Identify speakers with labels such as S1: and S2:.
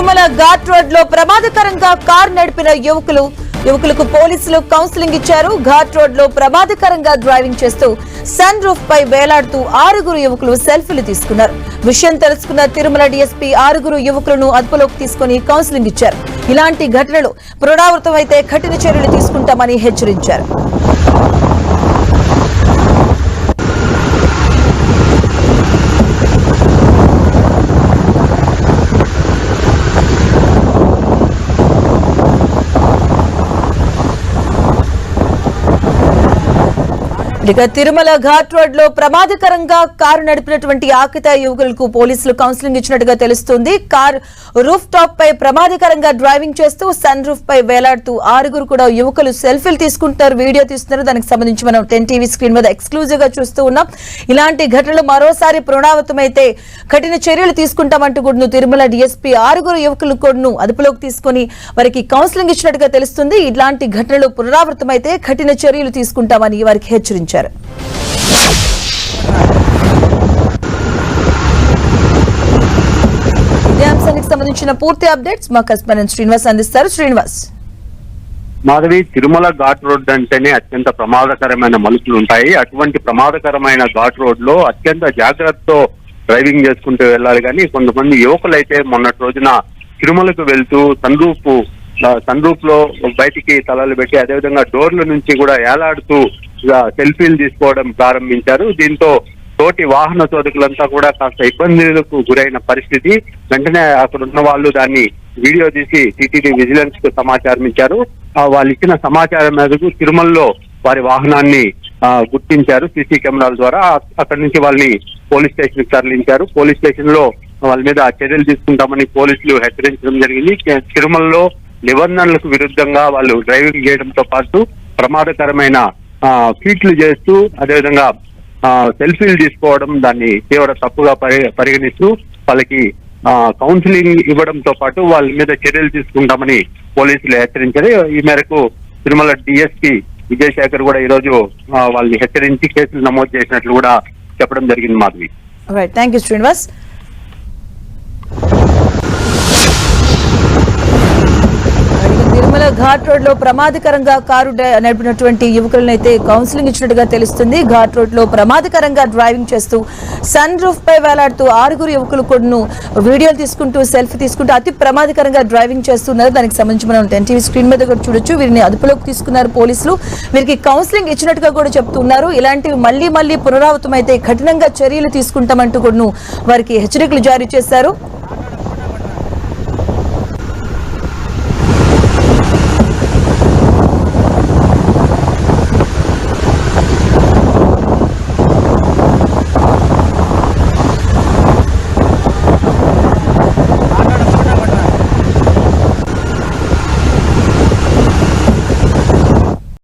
S1: Tirumala ghat road లో ప్రమాదకరంగా car నడిపిన యువకులకు పోలీసులు కౌన్సిలింగ్ ఇచ్చారు. ఘాట్ రోడ్ లో ప్రమాదకరంగా డ్రైవింగ్ చేస్తూ సన్ రూఫ్ పై వేలాడుతూ 6 యువకులు సెల్ఫీలు తీసుకున్నారు. విషయం తెలుసుకున్న తిరుమల డీఎస్పీ 6 యువకులను అదుపులోకి తీసుకుని కౌన్సిలింగ్ ఇచ్చారు. ఇలాంటి ఘటనలు పునరావృతమైతే కఠిన చర్యలు తీసుకుంటామని హెచ్చరించారు. ఇక తిరుమల ఘాట్ రోడ్ లో ప్రమాదకరంగా కారు నడిపినటువంటి ఆకిత యువకులకు పోలీసులు కౌన్సిలింగ్ ఇచ్చినట్టుగా తెలుస్తుంది. కార్ రూఫ్ టాప్ పై ప్రమాదకరంగా డ్రైవింగ్ చేస్తూ సన్ రూఫ్ పై వేలాడుతూ 6 కూడా యువకులు సెల్ఫీలు తీసుకుంటున్నారు, వీడియో తీస్తున్నారు. దానికి సంబంధించి మనం 10 టీవీ స్క్రీన్ మీద ఎక్స్క్లూజివ్ గా చూస్తూ ఉన్నాం. ఇలాంటి ఘటనలు మరోసారి పునరావృతమైతే కఠిన చర్యలు తీసుకుంటామంటూ కూడా తిరుమల డీఎస్పీ 6 యువకులు కూడా అదుపులోకి తీసుకుని వారికి కౌన్సిలింగ్ ఇచ్చినట్టుగా తెలుస్తుంది. ఇలాంటి ఘటనలు పునరావృతమైతే కఠిన చర్యలు తీసుకుంటామని వారికి హెచ్చరించారు. ఇదే అంశానికి సంబంధించిన పూర్తి అప్డేట్స్ మా కరెస్పాండెంట్ శ్రీనివాస్ అందిస్తారు. శ్రీనివాస్.
S2: మాధవి, తిరుమల ఘాట్ రోడ్ అంటేనే అత్యంత ప్రమాదకరమైన మలుపులు ఉంటాయి. అటువంటి ప్రమాదకరమైన ఘాట్ రోడ్ లో అత్యంత జాగ్రత్తతో డ్రైవింగ్ చేసుకుంటూ వెళ్ళాలి. కానీ కొంతమంది యువకులైతే మొన్నటి రోజున తిరుమలకు వెళ్తూ సన్ రూఫ్ లో బయటికి తలలు పెట్టి అదేవిధంగా డోర్ల నుంచి కూడా ఏలాడుతూ సెల్ఫీలు తీసుకోవడం ప్రారంభించారు. దీంతో తోటి వాహన చోదకులంతా కూడా కాస్త ఇబ్బందులకు గురైన పరిస్థితి. వెంటనే అక్కడ ఉన్న వాళ్ళు దాన్ని వీడియో తీసి టీటీడీ విజిలెన్స్ కు సమాచారం ఇచ్చారు. వాళ్ళు ఇచ్చిన సమాచారం మేరకు తిరుమలలో వారి వాహనాన్ని గుర్తించారు సీసీ కెమెరాల ద్వారా. అక్కడి నుంచి వాళ్ళని పోలీస్ స్టేషన్ కి తరలించారు. పోలీస్ స్టేషన్ లో వాళ్ళ మీద చర్యలు తీసుకుంటామని పోలీసులు హెచ్చరించడం జరిగింది. తిరుమలలో నిబంధనలకు విరుద్ధంగా వాళ్ళు డ్రైవింగ్ చేయడంతో పాటు ప్రమాదకరమైన ఫీట్లు చేస్తూ అదేవిధంగా సెల్ఫీలు తీసుకోవడం దాన్ని తీవ్ర తప్పుగా పరిగణిస్తూ వాళ్ళకి కౌన్సిలింగ్ ఇవ్వడంతో పాటు వాళ్ళ మీద చర్యలు తీసుకుంటామని పోలీసులు హెచ్చరించారు. ఈ మేరకు తిరుమల డిఎస్పీ విజయశేఖర్ కూడా ఈరోజు వాళ్ళని హెచ్చరించి కేసులు నమోదు చేసినట్లు కూడా చెప్పడం జరిగింది. Madhavi.
S1: Thank you Srinivas. Tirumala ghat road లో ప్రమాదకరంగా కారు నడిపినటువంటి యువకులను అయితే కౌన్సిలింగ్ ఇచ్చినట్టుగా తెలుస్తుంది. ఘాట్ రోడ్ లో ప్రమాదకరంగా డ్రైవింగ్ చేస్తూ సన్ రూఫ్ పై వేలాడుతూ 6 యువకులు కూడా వీడియోలు తీసుకుంటూ సెల్ఫీ తీసుకుంటూ అతి ప్రమాదకరంగా డ్రైవింగ్ చేస్తున్నారు. దానికి సంబంధించి మనం 10 టీవీ స్క్రీన్ మీద కూడా చూడొచ్చు. వీరిని అదుపులోకి తీసుకున్నారు పోలీసులు. వీరికి కౌన్సిలింగ్ ఇచ్చినట్టుగా కూడా చెప్తున్నారు. ఇలాంటివి మళ్లీ పునరావృతమైతే కఠినంగా చర్యలు తీసుకుంటామంటూ కూడా వారికి హెచ్చరికలు జారీ చేశారు.